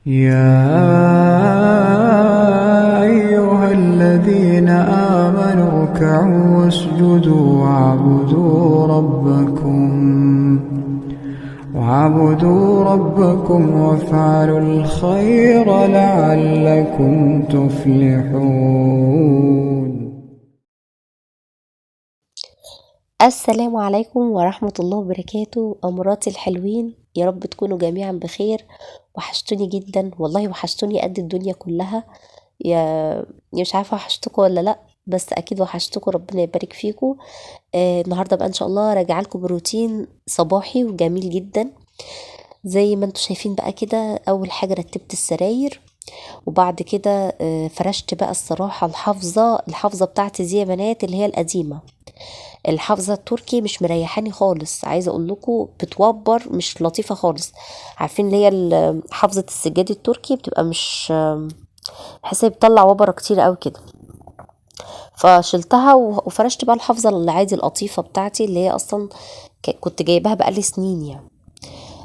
يا أيها الذين آمنوا اركعوا واسجدوا واعبدوا ربكم وافعلوا الخير لعلكم تفلحون. السلام عليكم ورحمة الله وبركاته. أمراتي الحلوين، يا رب تكونوا جميعا بخير. وحشتوني جدا والله، وحشتوني قد الدنيا كلها. يا مش عارفة وحشتكم ولا لأ، بس أكيد وحشتكم، ربنا يبارك فيكم. النهاردة بقى إن شاء الله راجعة لكم بروتين صباحي وجميل جدا. زي ما انتوا شايفين بقى كده، أول حاجة رتبت السراير، وبعد كده فرشت بقى الصراحة الحافظة بتاعتي دي يا بنات، اللي هي القديمة. الحافظة التركي مش مريحاني خالص، عايزة اقول لكم بتوبر، مش لطيفة خالص. عارفين اللي هي حافظة السجاد التركي بتبقى مش بحس بتطلع وبرة كتير قوي كده. فشلتها وفرشت بقى الحافظة اللي عادي القطيفة بتاعتي، اللي هي اصلا كنت جايباها بقالي سنين يعني.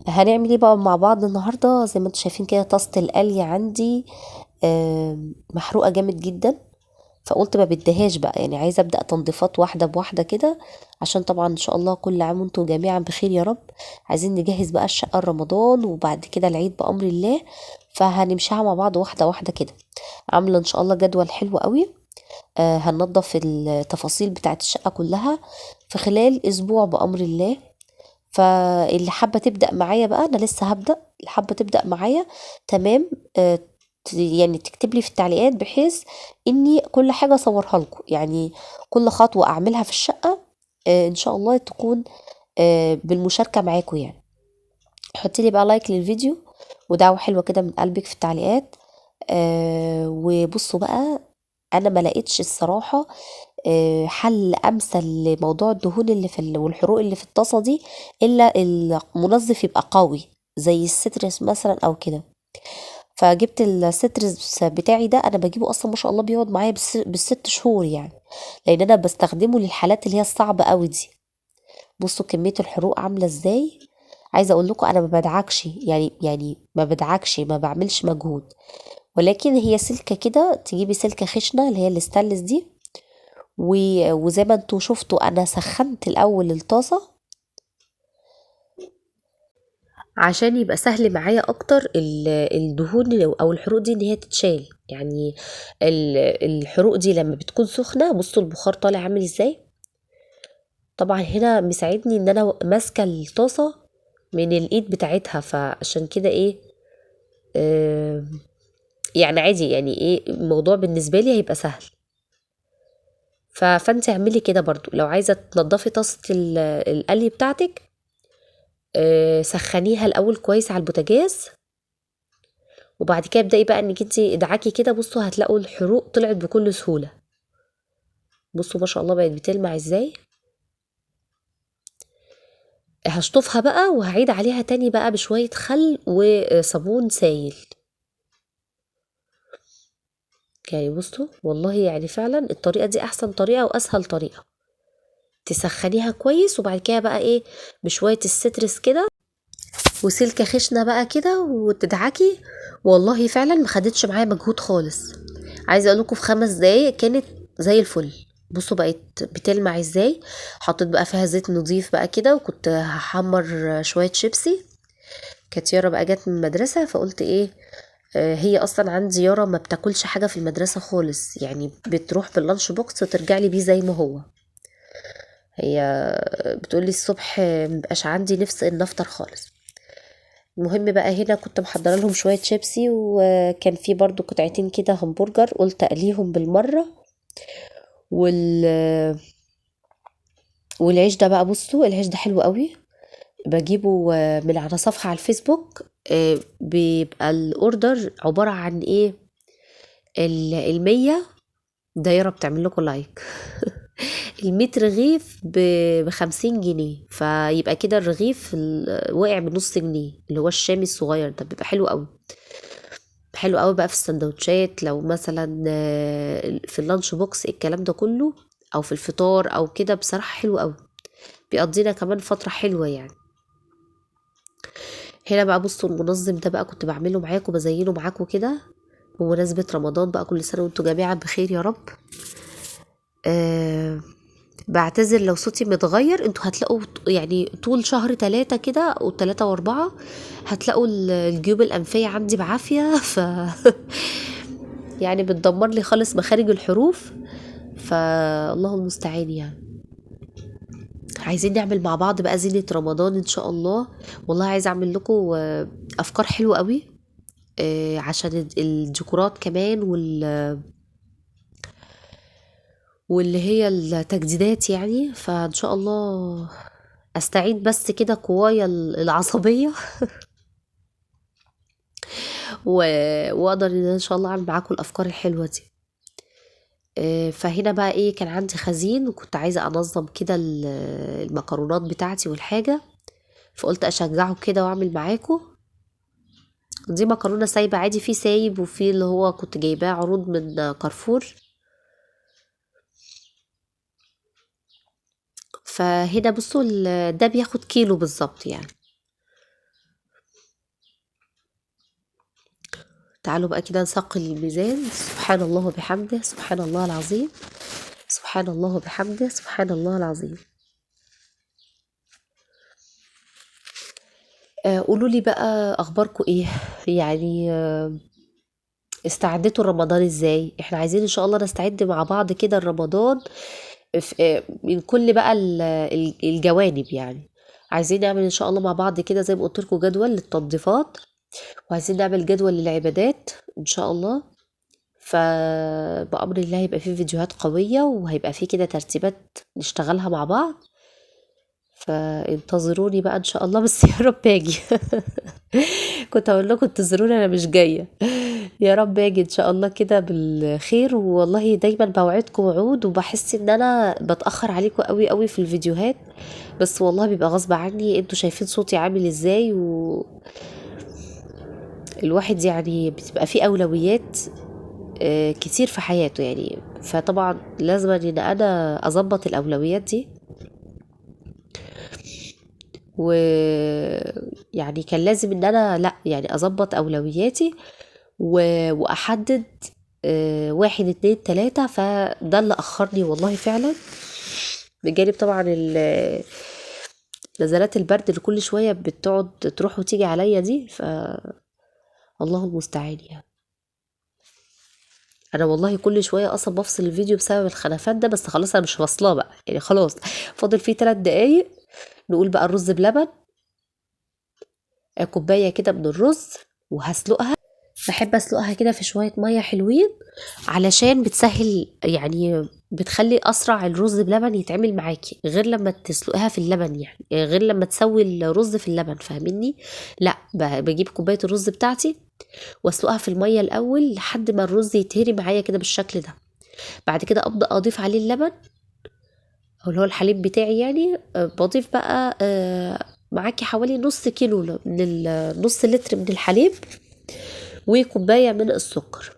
هنعمل ايه بقى مع بعض النهارده؟ زي ما انتم شايفين كده، طاسة القلي عندي محروقة جامد جدا. فقلت ما بديهاش بقى، يعني عايزه ابدا تنظيفات واحده بواحده كده، عشان طبعا ان شاء الله كل عام وانتم جميعا بخير يا رب. عايزين نجهز بقى الشقه رمضان، وبعد كده العيد بامر الله. فهنمشيها مع بعض واحده واحده كده. عامله ان شاء الله جدول حلو قوي. هننضف التفاصيل بتاعت الشقه كلها في خلال اسبوع بامر الله. فاللي حابه تبدا معايا بقى، انا لسه هبدا، اللي حابه تبدا معايا تمام. يعني تكتب لي في التعليقات، بحيث اني كل حاجه اصورها لكم، يعني كل خطوه اعملها في الشقه ان شاء الله تكون بالمشاركه معاكم يعني. حطي لي بقى لايك للفيديو، ودعوه حلوه كده من قلبك في التعليقات. وبصوا بقى، انا ما لقيتش الصراحه حل امثل لموضوع الدهون اللي والحروق اللي في الطاسه دي، الا المنظف يبقى قوي زي السترس مثلا او كده. فجبت السترس بتاعي ده، انا بجيبه اصلا ما شاء الله بيقعد معايا بالست شهور يعني، لان انا بستخدمه للحالات اللي هي الصعبة قوي دي. بصوا كمية الحروق عاملة ازاي. عايزة اقول لكم انا ما بدعكش، يعني ما بدعكش، ما بعملش مجهود. ولكن هي سلكة كده، تجيبي سلكة خشنة اللي هي الستانلس دي. وزي ما انتوا شفتوا، انا سخنت الاول الطاسة عشان يبقى سهل معايا اكتر الدهون او الحروق دي ان هي تتشال يعني. الحروق دي لما بتكون سخنة، بصوا البخار طالع عامل ازاي. طبعا هنا مساعدني ان انا ماسكة الطاسة من الايد بتاعتها، فعشان كده ايه، آه يعني عادي، يعني ايه الموضوع بالنسبة لي هيبقى سهل. فانت اعملي كده برضو لو عايزة تنضفي طاسة القلي بتاعتك. سخنيها الاول كويس على البوتاجاز، وبعد كده ابدأي بقى انك انت ادعكي كده. بصوا هتلاقوا الحروق طلعت بكل سهولة. بصوا ما شاء الله بقت بتلمع ازاي. هشطفها بقى وهعيد عليها تاني بقى بشوية خل وصابون سايل. يعني بصوا والله، يعني فعلا الطريقة دي احسن طريقة واسهل طريقة. تسخنيها كويس، وبعد كده بقى ايه، بشوية السترس كده وسلكة خشنة بقى كده وتدعكي. والله فعلا ما خدتش معايا مجهود خالص. عايزه اقول لكم في 5 دقايق كانت زي الفل. بصوا بقت بتلمع ازاي. حطيت بقى فيها زيت نضيف بقى كده، وكنت هحمر شويه شيبسي. كانت يارا بقى جت من المدرسه، فقلت ايه، هي اصلا عندي يارا ما بتاكلش حاجه في المدرسه خالص، يعني بتروح باللانش بوكس وترجع لي بيه زي ما هو. هي بتقولي الصبح مبقاش عندي نفس ان افطر خالص. المهم بقى، هنا كنت محضره لهم شويه شيبسي، وكان في برضو قطعتين كده همبرجر، قلت اقليهم بالمره. وال والعيش ده بقى، بصوا العيش ده حلو قوي. بجيبه من على صفحه على الفيسبوك. بيبقى الاوردر عباره عن ايه، 100 دايره بتعمل لكم لايك. 100 رغيف ب50 جنيه، فيبقى كده الرغيف واقع ب0.5 جنيه، اللي هو الشامي الصغير ده، بيبقى حلو قوي. حلو قوي بقى في السندوتشات، لو مثلا في اللانش بوكس الكلام ده كله، او في الفطار او كده، بصراحة حلو قوي. بيقضينا كمان فترة حلوة يعني. هنا بقى بصوا المنظم ده بقى كنت بعمله معاكم، بزينه معاكم كده بمناسبة رمضان بقى. كل سنة وانتم جميعا بخير يا رب. بعتذر لو صوتي متغير، انتوا هتلاقوا يعني طول شهر 3 كده و3 و4 هتلاقوا الجيوب الأنفية عندي بعافية يعني بتدمر لي خالص مخارج الحروف، فالله المستعان يعني. عايزين نعمل مع بعض بقى زينة رمضان ان شاء الله. والله عايز اعمل لكم افكار حلوة قوي، عشان الديكورات كمان واللي هي التجديدات يعني. فان شاء الله استعيد بس كده قوايا العصبية واقدر ان شاء الله اعمل معاكم الافكار الحلوة دي. فهنا بقى ايه، كان عندي خزين وكنت عايزة انظم كده المكرونات بتاعتي والحاجة، فقلت اشجعه كده واعمل معاكم. دي مكرونة سايبة عادي، في سايب وفي اللي هو كنت جايباه عروض من كارفور. فهنا بصوا ده بياخد كيلو بالظبط يعني. تعالوا بقى كده نثقل الميزان. سبحان الله وبحمده، سبحان الله العظيم، سبحان الله وبحمده، سبحان الله العظيم. قولوا لي بقى اخباركم ايه يعني. استعدتوا رمضان ازاي؟ احنا عايزين ان شاء الله نستعد مع بعض كده رمضان من كل بقى الجوانب يعني. عايزين نعمل ان شاء الله مع بعض كده زي ما قلت لكم جدول للتنظيفات، وعايزين نعمل جدول للعبادات ان شاء الله. فبأمر الله هيبقى فيه فيديوهات قوية وهيبقى فيه كده ترتيبات نشتغلها مع بعض. فانتظروني بقى ان شاء الله، بس يا رب اجي كنت اقول لكم انتظروني انا مش جايه. يا رب اجي ان شاء الله كده بالخير. والله دايما بوعدكم وعود، وبحس ان انا بتاخر عليكم قوي قوي في الفيديوهات، بس والله بيبقى غصب عني. انتوا شايفين صوتي عامل ازاي، الواحد يعني بتبقى فيه اولويات كتير في حياته يعني. فطبعا لازم ان انا اظبط الاولويات دي، ويعني كان لازم ان انا لا يعني اظبط اولوياتي واحدد 1 2 3. فده اللي اخرني والله فعلا، بجانب طبعا نزلات البرد اللي كل شوية بتقعد تروح وتيجي عليا دي. الله المستعان يعني. انا والله كل شويه اصلا بفصل الفيديو بسبب الخلافات ده، بس خلاص انا مش واصلاه بقى يعني. خلاص فاضل فيه 3 دقايق نقول بقى الرز بلبن. كوبايه كده من الرز وهسلقها. بحب اسلقها كده في شويه ميه حلوين، علشان بتسهل يعني، بتخلي اسرع الرز بلبن يتعمل معاكي، غير لما تسلقها في اللبن يعني غير لما تسوي الرز في اللبن، فاهميني؟ لا بجيب كوبايه الرز بتاعتي واسلقها في الميه الاول لحد ما الرز يتهري معايا كده بالشكل ده. بعد كده ابدا اضيف عليه اللبن او اللي هو الحليب بتاعي يعني. بضيف بقى معاكي حوالي نص كيلو من نص لتر من الحليب وكوبايه من السكر.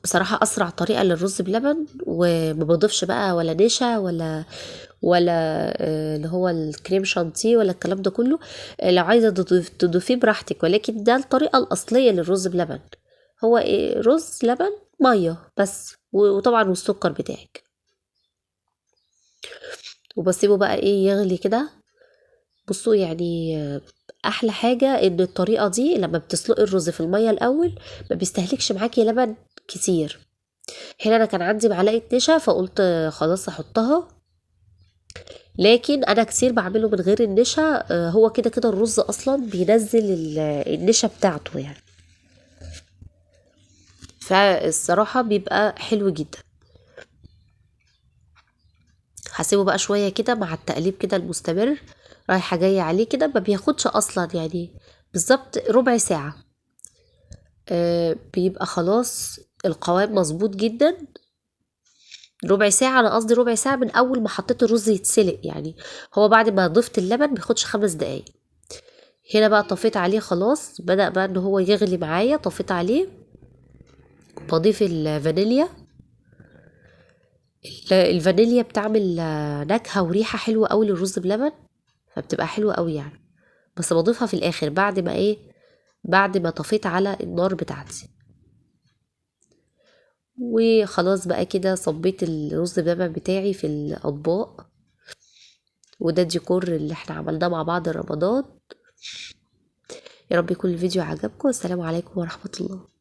بصراحة أسرع طريقة للرز بلبن، وما بضيفش بقى ولا نشا ولا اللي هو الكريم شانتيه ولا الكلام ده كله. لو عايزة تضيفيه براحتك، ولكن ده الطريقة الأصلية للرز بلبن. هو إيه؟ رز لبن مية بس، وطبعا والسكر بتاعك، وبسيبه بقى ايه يغلي كده. بصوا يعني احلى حاجة ان الطريقة دي لما بتسلقي الرز في المية الاول ما بيستهلكش معاكي لبن كتير. هنا انا كان عندي معلقة نشا فقلت خلاص احطها، لكن انا كتير بعمله من غير النشا. هو كده كده الرز اصلا بينزل النشا بتاعته يعني، فالصراحة بيبقى حلو جدا. هسيبه بقى شوية كده مع التقليب كده المستمر رايحة جاية عليه كده، ما بياخدش اصلا يعني بالظبط ربع ساعة. بيبقى خلاص القوام مظبوط جدا. ربع ساعة، انا قصدي ربع ساعة من اول ما حطيت الرز يتسلق يعني. هو بعد ما ضفت اللبن بياخدش 5 دقايق. هنا بقى طفيت عليه خلاص، بدأ بقى ان هو يغلي معايا. طفيت عليه، بضيف الفانيليا. الفانيليا بتعمل نكهة وريحة حلوة قوي للرز بلبن، فبتبقى حلوة قوي يعني. بس بضيفها في الاخر بعد ما بعد ما طفيت على النار بتاعتي. وخلاص بقى كده صبيت الرز بلبن بتاعي في الاطباق، وده الديكور اللي احنا عملناه مع بعض رمضان. يا رب يكون الفيديو عجبكم، والسلام عليكم ورحمة الله.